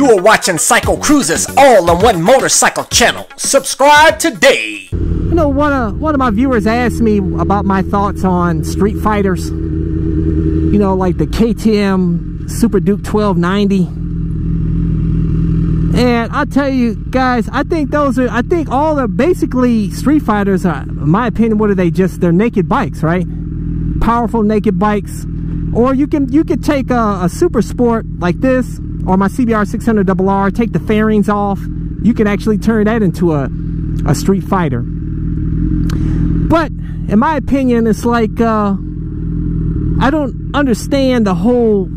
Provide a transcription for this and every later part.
You are watching CycleCruza's all-in-one motorcycle channel. Subscribe today. You know, one of my viewers asked me about my thoughts on Streetfighters. You know, like the KTM Super Duke 1290. And I'll tell you guys, I think all the basically Streetfighters are, in my opinion, what are they? They're naked bikes, right? Powerful naked bikes. Or you could take a super sport like this, or my CBR 600RR, take the fairings off. You can actually turn that into a Streetfighter. But in my opinion, it's like I don't understand the whole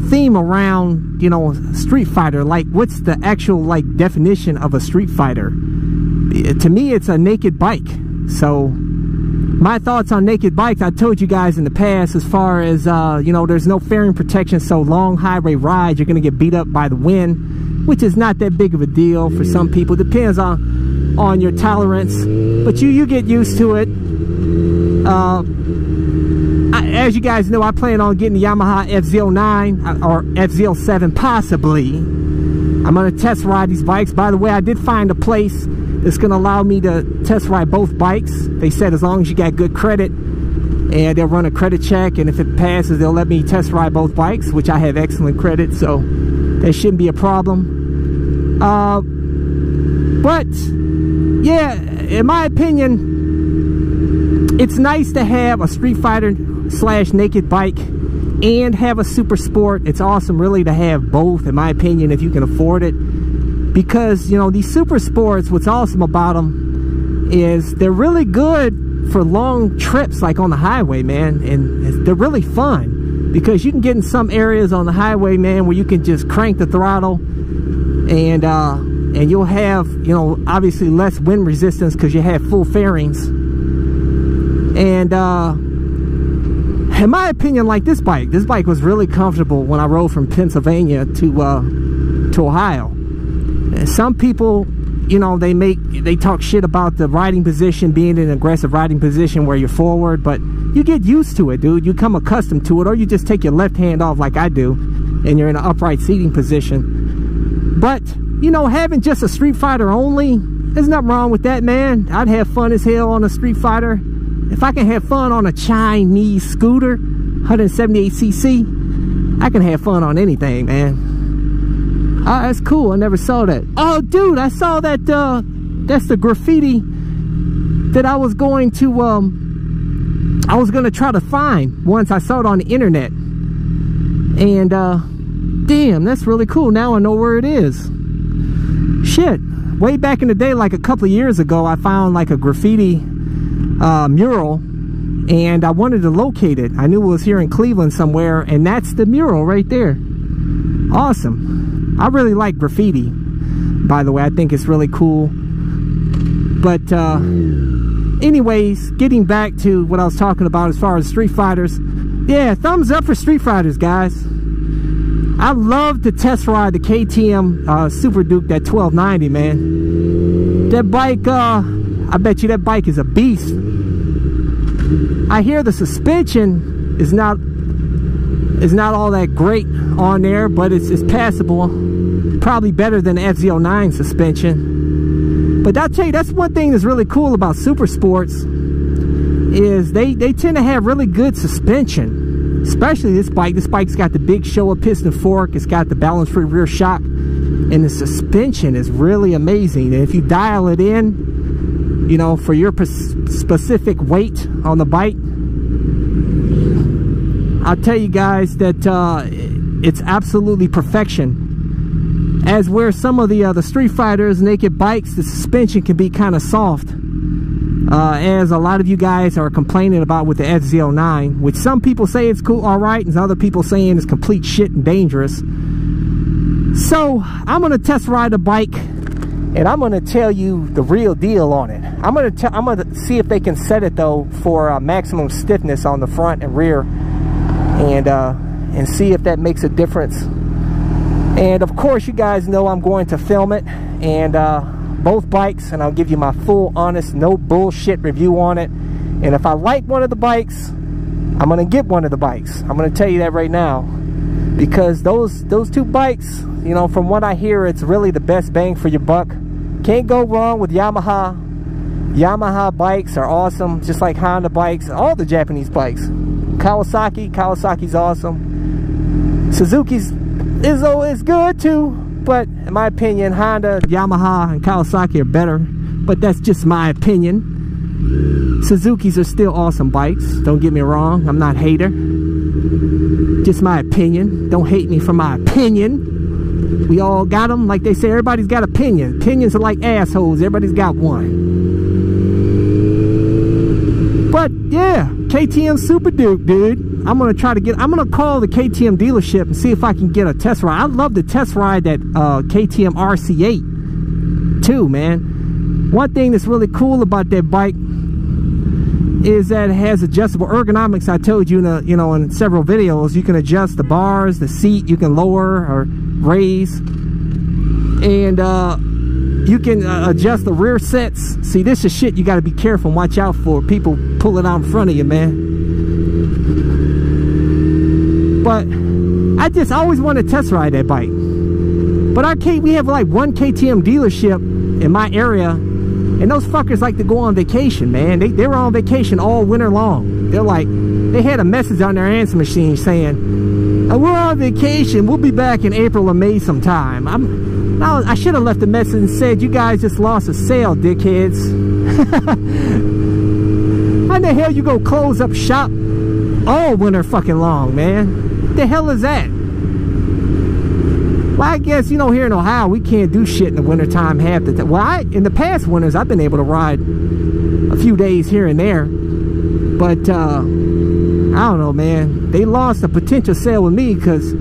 theme around, you know, Streetfighter. Like, what's the actual like definition of a Streetfighter? To me, it's a naked bike. So my thoughts on naked bikes, I told you guys in the past, as far as you know, there's no fairing protection, so long highway rides, you're gonna get beat up by the wind, which is not that big of a deal for some people. Depends on your tolerance, but you get used to it. As you guys know, I plan on getting the Yamaha FZ09 or FZ07 possibly. I'm going to test ride these bikes. By the way, I did find a place that's going to allow me to test ride both bikes. They said as long as you got good credit, and they'll run a credit check, and if it passes, they'll let me test ride both bikes, which I have excellent credit, so that shouldn't be a problem. But yeah, in my opinion, it's nice to have a Streetfighter / naked bike and have a super sport. It's awesome really to have both, in my opinion, if you can afford it, because you know, these super sports, what's awesome about them is they're really good for long trips, like on the highway, man. And they're really fun because you can get in some areas on the highway, man, where you can just crank the throttle and you'll have, you know, obviously less wind resistance because you have full fairings. And in my opinion, like this bike was really comfortable when I rode from Pennsylvania to Ohio. And some people, you know, they talk shit about the riding position being an aggressive riding position where you're forward, but you get used to it, dude. You come accustomed to it, or you just take your left hand off like I do, and you're in an upright seating position. But you know, having just a Streetfighter only, there's nothing wrong with that, man. I'd have fun as hell on a Streetfighter. If I can have fun on a Chinese scooter, 178cc, I can have fun on anything, man. That's cool. I never saw that. Oh, dude, I saw that. That's the graffiti that I was going to try to find once. I saw it on the internet, and damn, that's really cool. Now I know where it is. Shit, way back in the day, like a couple of years ago, I found like a graffiti mural, and I wanted to locate it. I knew it was here in Cleveland somewhere, and that's the mural right there. Awesome. I really like graffiti, by the way. I think it's really cool. But anyways, getting back to what I was talking about as far as Streetfighters, yeah, thumbs up for Streetfighters, guys. I love to test ride the KTM Super Duke, that 1290, man. That bike, I bet you that bike is a beast. I hear the suspension is not all that great on there, but it's passable. Probably better than the FZ09 suspension. But I'll tell you, that's one thing that's really cool about super sports, is they tend to have really good suspension. Especially this bike. This bike's got the big Showa piston fork. It's got the balance-free rear shock, and the suspension is really amazing. And if you dial it in, you know, for your specific weight on the bike, I'll tell you guys that it's absolutely perfection. As where some of the Streetfighters naked bikes, the suspension can be kind of soft, as a lot of you guys are complaining about with the FZ09, which some people say it's cool, all right, and other people saying it's complete shit and dangerous. So I'm gonna test ride a bike, and I'm gonna tell you the real deal on it. I'm gonna see if they can set it though for maximum stiffness on the front and rear, and see if that makes a difference. And of course, you guys know I'm going to film it, and both bikes, and I'll give you my full, honest, no bullshit review on it. And if I like one of the bikes, I'm gonna get one of the bikes. I'm gonna tell you that right now. because those two bikes, you know, from what I hear, it's really the best bang for your buck. Can't go wrong with Yamaha. Yamaha bikes are awesome, just like Honda bikes, all the Japanese bikes. Kawasaki's awesome. Suzuki's is good too, but in my opinion, Honda, Yamaha, and Kawasaki are better. But that's just my opinion. Suzuki's are still awesome bikes. Don't get me wrong. I'm not a hater. Just my opinion. Don't hate me for my opinion. We all got them. Like they say, everybody's got opinion. Opinions are like assholes. Everybody's got one. But yeah, KTM Super Duke, dude. I'm gonna call the KTM dealership and see if I can get a test ride. I'd love to test ride that KTM RC8 too, man. One thing that's really cool about that bike is that it has adjustable ergonomics. I told you, in several videos, you can adjust the bars, the seat, you can lower or raise, and you can adjust the rear sets. See, this is shit you got to be careful and watch out for. People pulling out in front of you, man. But I always wanted to test ride that bike. But we have like one KTM dealership in my area, and those fuckers like to go on vacation, man. They were on vacation all winter long. They had a message on their answer machine saying, we're on vacation, we'll be back in April or May sometime. I should have left a message and said, you guys just lost a sale, dickheads. How the hell you go close up shop all winter fucking long, man? What the hell is that? Well, I guess, here in Ohio, we can't do shit in the wintertime half the time. Well, in the past winters, I've been able to ride a few days here and there. But, I don't know, man. They lost a potential sale with me because,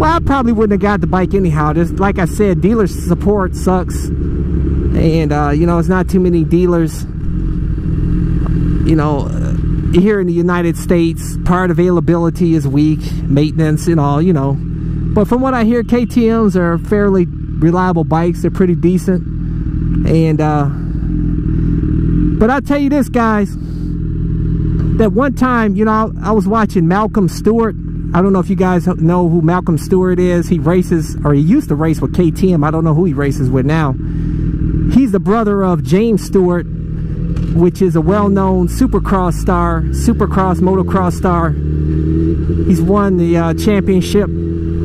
well, I probably wouldn't have got the bike anyhow. Just like I said, dealer support sucks. And, it's not too many dealers, here in the United States. Part availability is weak, maintenance and all, But from what I hear, KTMs are fairly reliable bikes. They're pretty decent. And, but I'll tell you this, guys. That one time, I was watching Malcolm Stewart. I don't know if you guys know who Malcolm Stewart is. He races, or he used to race with KTM. I don't know who he races with now. He's the brother of James Stewart, which is a well-known supercross motocross star. He's won the championship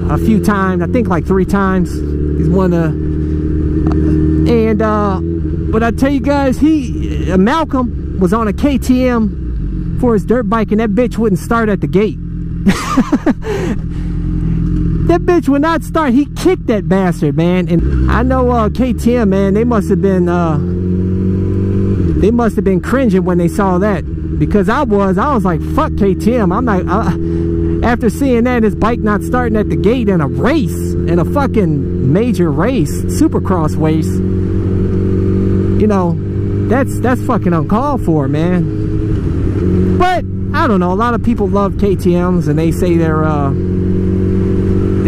a few times, I think like 3 times. He's won but I tell you guys, Malcolm was on a KTM for his dirt bike, and that bitch wouldn't start at the gate. That bitch would not start. He kicked that bastard, man. And I know KTM, man, they must have been cringing when they saw that, because I was like, fuck KTM. I'm not after seeing that, his bike not starting at the gate in a race, in a fucking major race, supercross race, that's fucking uncalled for, man. But I don't know, a lot of people love KTMs and they say they're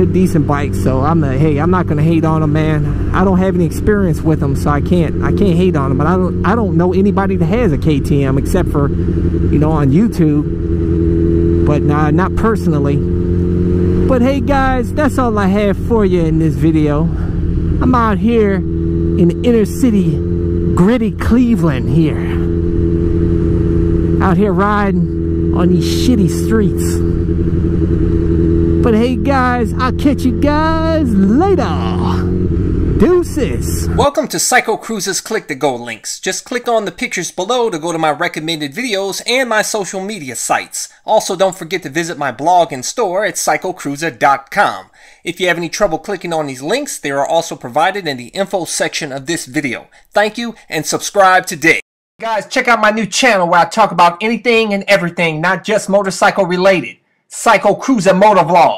decent bikes, so I'm not gonna hate on them, man. I don't have any experience with them, so I can't hate on them. But I don't know anybody that has a KTM except for on YouTube, but not personally. But hey guys, that's all I have for you in this video. I'm out here in the inner city, gritty Cleveland here, out here riding on these shitty streets. But hey guys, I'll catch you guys later. Deuces. Welcome to CycleCruza's Click to Go links. Just click on the pictures below to go to my recommended videos and my social media sites. Also, don't forget to visit my blog and store at CycleCruza.com. If you have any trouble clicking on these links, they are also provided in the info section of this video. Thank you and subscribe today. Guys, check out my new channel where I talk about anything and everything, not just motorcycle related. CycleCruza MotoVlog.